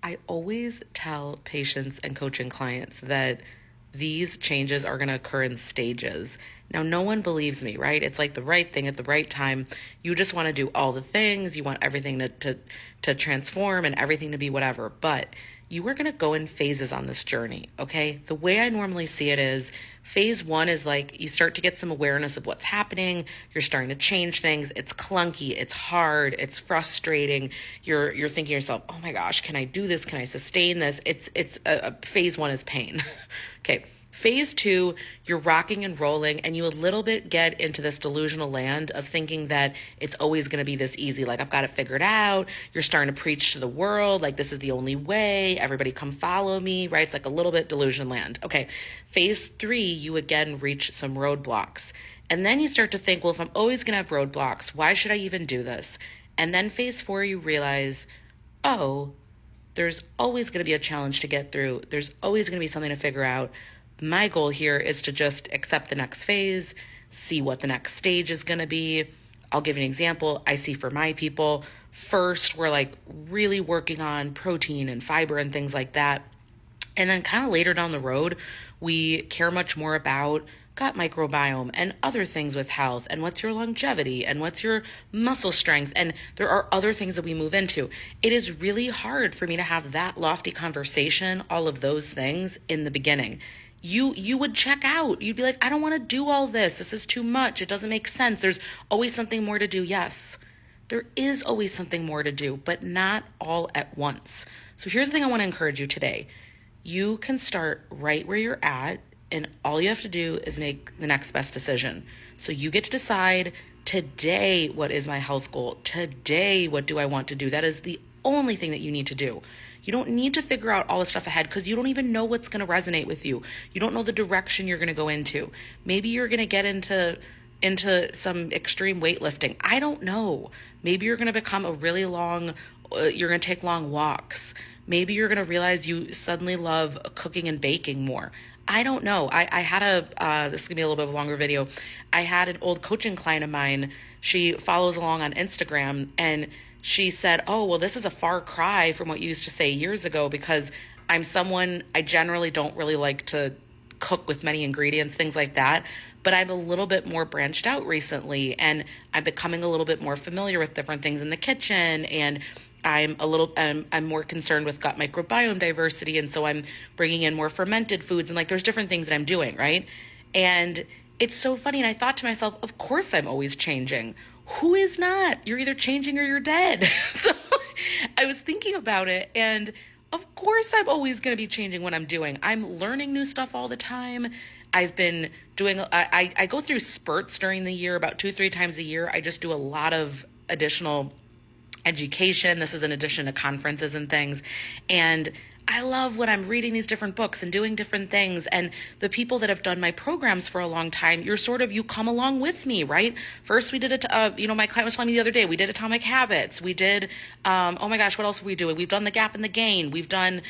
I always tell patients and coaching clients that these changes are going to occur in stages. Now, no one believes me, right? It's like the right thing at the right time. You just want to do all the things. You want everything to transform and everything to be whatever. But you are going to go in phases on this journey, okay? The way I normally see it is phase one is like you start to get some awareness of what's happening. You're starting to change things. It's clunky. It's hard. It's frustrating. You're thinking to yourself, oh my gosh, can I do this? Can I sustain this? Phase one is pain. Okay. Phase two, you're rocking and rolling, and you a little bit get into this delusional land of thinking that it's always going to be this easy. Like, I've got it figured out. You're starting to preach to the world. Like, this is the only way. Everybody come follow me, right? It's like a little bit delusion land. Okay. Phase three, you again reach some roadblocks. And then you start to think, well, if I'm always going to have roadblocks, why should I even do this? And then phase four, you realize, oh, there's always going to be a challenge to get through. There's always going to be something to figure out. My goal here is to just accept the next phase, see what the next stage is going to be. I'll give you an example. I see for my people, first, we're like really working on protein and fiber and things like that. And then kind of later down the road, we care much more about gut microbiome and other things with health and what's your longevity and what's your muscle strength. And there are other things that we move into. It is really hard for me to have that lofty conversation, all of those things in the beginning. You would check out. You'd be like, I don't want to do all this. This is too much. It doesn't make sense. There's always something more to do. Yes, there is always something more to do, but not all at once. So here's the thing I want to encourage you today. You can start right where you're at, and all you have to do is make the next best decision. So you get to decide today, what is my health goal? Today, what do I want to do? That is the only thing that you need to do. You don't need to figure out all this stuff ahead because you don't even know what's going to resonate with you. You don't know the direction you're going to go into. Maybe you're going to get into some extreme weightlifting. I don't know. Maybe you're going to become a really long, you're going to take long walks. Maybe you're going to realize you suddenly love cooking and baking more. I don't know. I had this is going to be a little bit of a longer video. I had an old coaching client of mine. She follows along on Instagram, and she said, oh, well, this is a far cry from what you used to say years ago because I'm someone, I generally don't really like to cook with many ingredients, things like that. But I'm a little bit more branched out recently, and I'm becoming a little bit more familiar with different things in the kitchen, and I'm more concerned with gut microbiome diversity. And so I'm bringing in more fermented foods, and like, there's different things that I'm doing, right? And it's so funny. And I thought to myself, of course I'm always changing. Who is not? You're either changing or you're dead. So I was thinking about it, and of course I'm always going to be changing what I'm doing. I'm learning new stuff all the time. I've been doing, I go through spurts during the year, about 2-3 times a year. I just do a lot of additional education. This is in addition to conferences and things. And I love when I'm reading these different books and doing different things. And the people that have done my programs for a long time, you come along with me, right? First, we did it, my client was telling me the other day, we did Atomic Habits. We did, oh my gosh, what else are we doing? We've done the Gap and the Gain. We've done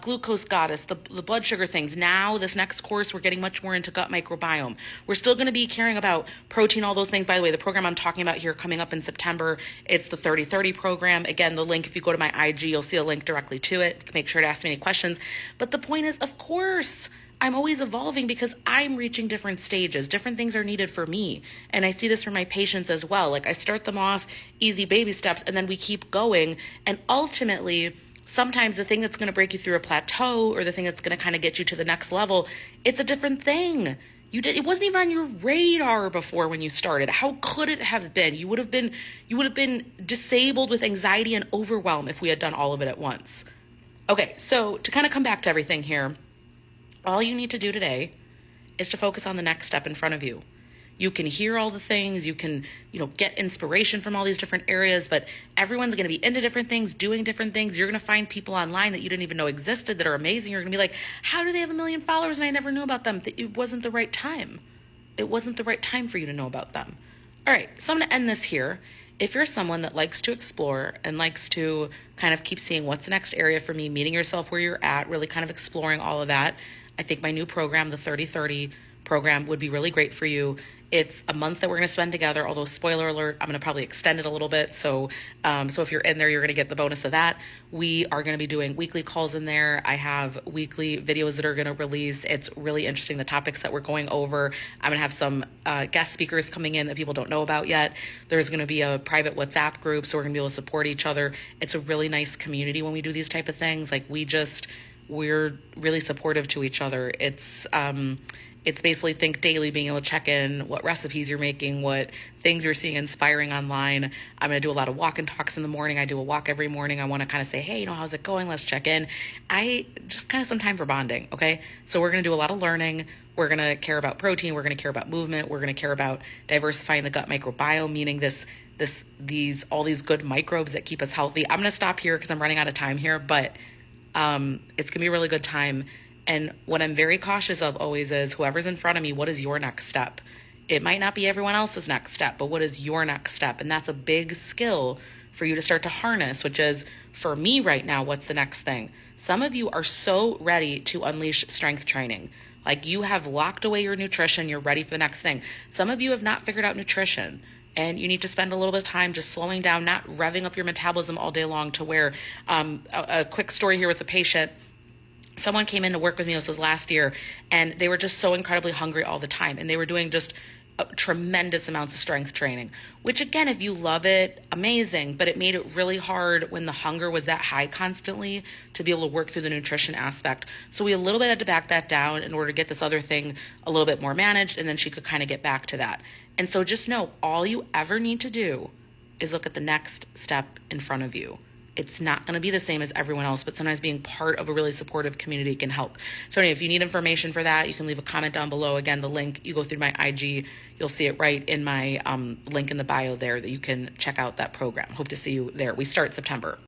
Glucose Goddess, the blood sugar things. Now, this next course, we're getting much more into gut microbiome. We're still going to be caring about protein, all those things. By the way, the program I'm talking about here coming up in September, it's the 30-30 program. Again, the link, if you go to my IG, you'll see a link directly to it. Make sure to ask me any questions. But the point is, of course, I'm always evolving because I'm reaching different stages. Different things are needed for me. And I see this for my patients as well. Like, I start them off easy baby steps, and then we keep going. And ultimately, sometimes the thing that's going to break you through a plateau, or the thing that's going to kind of get you to the next level, it's a different thing. It wasn't even on your radar before when you started. How could it have been? You would have been disabled with anxiety and overwhelm if we had done all of it at once. Okay, so to kind of come back to everything here, all you need to do today is to focus on the next step in front of you. You can hear all the things, you can, get inspiration from all these different areas, but everyone's going to be into different things, doing different things. You're going to find people online that you didn't even know existed that are amazing. You're going to be like, how do they have 1 million followers and I never knew about them? It wasn't the right time. It wasn't the right time for you to know about them. All right, so I'm going to end this here. If you're someone that likes to explore and likes to kind of keep seeing what's the next area for me, meeting yourself where you're at, really kind of exploring all of that, I think my new program, the 30-30 program, would be really great for you. It's a month that we're going to spend together, although spoiler alert, I'm going to probably extend it a little bit. So if you're in there, you're going to get the bonus of that. We are going to be doing weekly calls in there. I have weekly videos that are going to release. It's really interesting, the topics that we're going over. I'm going to have some guest speakers coming in that people don't know about yet. There's going to be a private WhatsApp group, so we're going to be able to support each other. It's a really nice community when we do these type of things. Like we're really supportive to each other. It's basically Think Daily, being able to check in what recipes you're making, what things you're seeing inspiring online. I'm going to do a lot of walk and talks in the morning. I do a walk every morning. I want to kind of say, hey, how's it going? Let's check in. I just kind of some time for bonding. Okay. So we're going to do a lot of learning. We're going to care about protein. We're going to care about movement. We're going to care about diversifying the gut microbiome, meaning all these good microbes that keep us healthy. I'm going to stop here because I'm running out of time here, but it's going to be a really good time. And what I'm very cautious of always is whoever's in front of me, what is your next step? It might not be everyone else's next step, but what is your next step? And that's a big skill for you to start to harness, which is, for me right now, what's the next thing? Some of you are so ready to unleash strength training. Like, you have locked away your nutrition. You're ready for the next thing. Some of you have not figured out nutrition, and you need to spend a little bit of time just slowing down, not revving up your metabolism all day long to where, a quick story here with a patient. Someone came in to work with me, this was last year, and they were just so incredibly hungry all the time. And they were doing just tremendous amounts of strength training, which again, if you love it, amazing, but it made it really hard when the hunger was that high constantly to be able to work through the nutrition aspect. So we a little bit had to back that down in order to get this other thing a little bit more managed, and then she could kind of get back to that. And so just know, all you ever need to do is look at the next step in front of you. It's not going to be the same as everyone else, but sometimes being part of a really supportive community can help. So anyway, if you need information for that, you can leave a comment down below. Again, the link, you go through my IG, you'll see it right in my link in the bio there that you can check out that program. Hope to see you there. We start September.